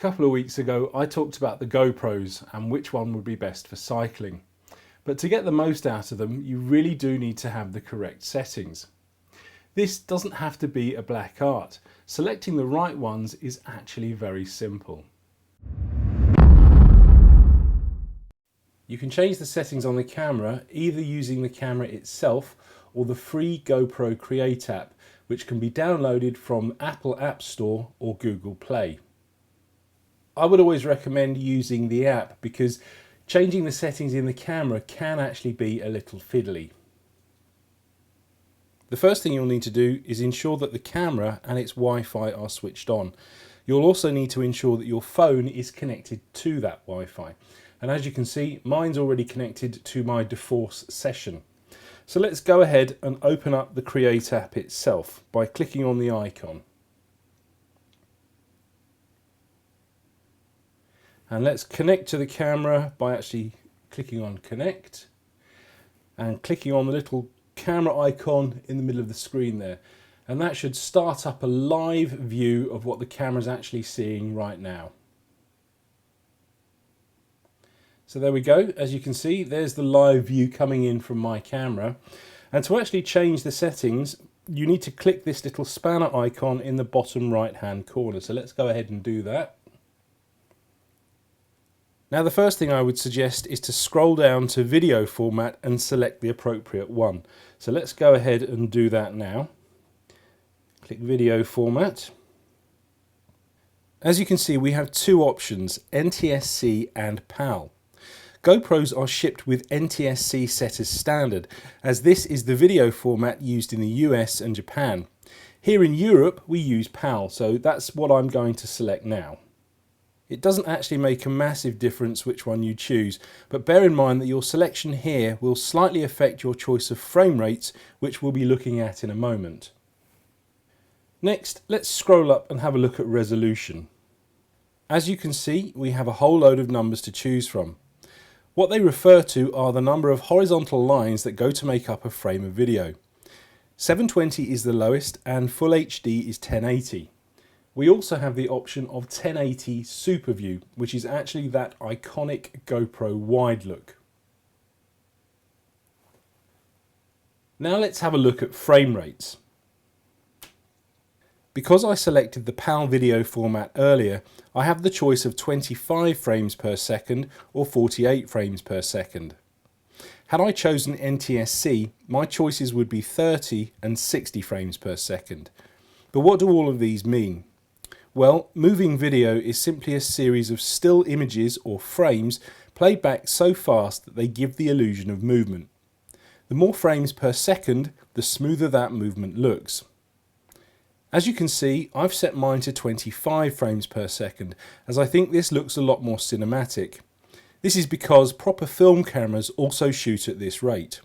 couple of weeks ago I talked about the GoPros and which one would be best for cycling. But to get the most out of them, you really do need to have the correct settings. This doesn't have to be a black art. Selecting the right ones is actually very simple. You can change the settings on the camera either using the camera itself or the free GoPro Create app, which can be downloaded from Apple App Store or Google Play. I would always recommend using the app because changing the settings in the camera can actually be a little fiddly. The first thing you'll need to do is ensure that the camera and its Wi-Fi are switched on. You'll also need to ensure that your phone is connected to that Wi-Fi. And as you can see, mine's already connected to my DeForce session. So let's go ahead and open up the Create app itself by clicking on the icon. And let's connect to the camera by actually clicking on Connect and clicking on the little camera icon in the middle of the screen there. And that should start up a live view of what the camera is actually seeing right now. So there we go. As you can see, there's the live view coming in from my camera. And to actually change the settings, you need to click this little spanner icon in the bottom right hand corner. So let's go ahead and do that. Now the first thing I would suggest is to scroll down to video format and select the appropriate one. So let's go ahead and do that now. Click video format. As you can see, we have two options, NTSC and PAL. GoPros are shipped with NTSC set as standard, as this is the video format used in the US and Japan. Here in Europe we use PAL, so that's what I'm going to select now. It doesn't actually make a massive difference which one you choose, but bear in mind that your selection here will slightly affect your choice of frame rates, which we'll be looking at in a moment. Next, let's scroll up and have a look at resolution. As you can see, we have a whole load of numbers to choose from. What they refer to are the number of horizontal lines that go to make up a frame of video. 720 is the lowest and Full HD is 1080. We also have the option of 1080 Super View, which is actually that iconic GoPro wide look. Now let's have a look at frame rates. Because I selected the PAL video format earlier, I have the choice of 25 frames per second or 48 frames per second. Had I chosen NTSC, my choices would be 30 and 60 frames per second. But what do all of these mean? Well, moving video is simply a series of still images or frames played back so fast that they give the illusion of movement. The more frames per second, the smoother that movement looks. As you can see, I've set mine to 25 frames per second, as I think this looks a lot more cinematic. This is because proper film cameras also shoot at this rate.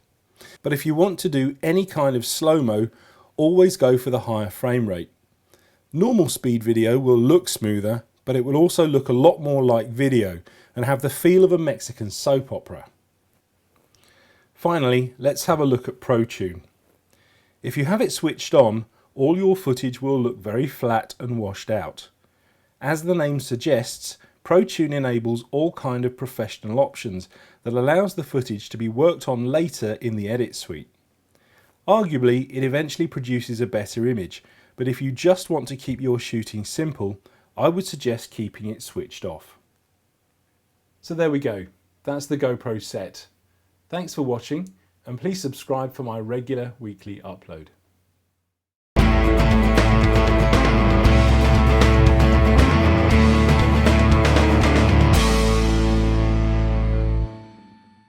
But if you want to do any kind of slow-mo, always go for the higher frame rate. Normal speed video will look smoother, but it will also look a lot more like video and have the feel of a Mexican soap opera. Finally, let's have a look at ProTune. If you have it switched on, all your footage will look very flat and washed out. As the name suggests, ProTune enables all kind of professional options that allows the footage to be worked on later in the edit suite. Arguably, it eventually produces a better image, but if you just want to keep your shooting simple, I would suggest keeping it switched off. So there we go, that's the GoPro set. Thanks for watching, and please subscribe for my regular weekly upload.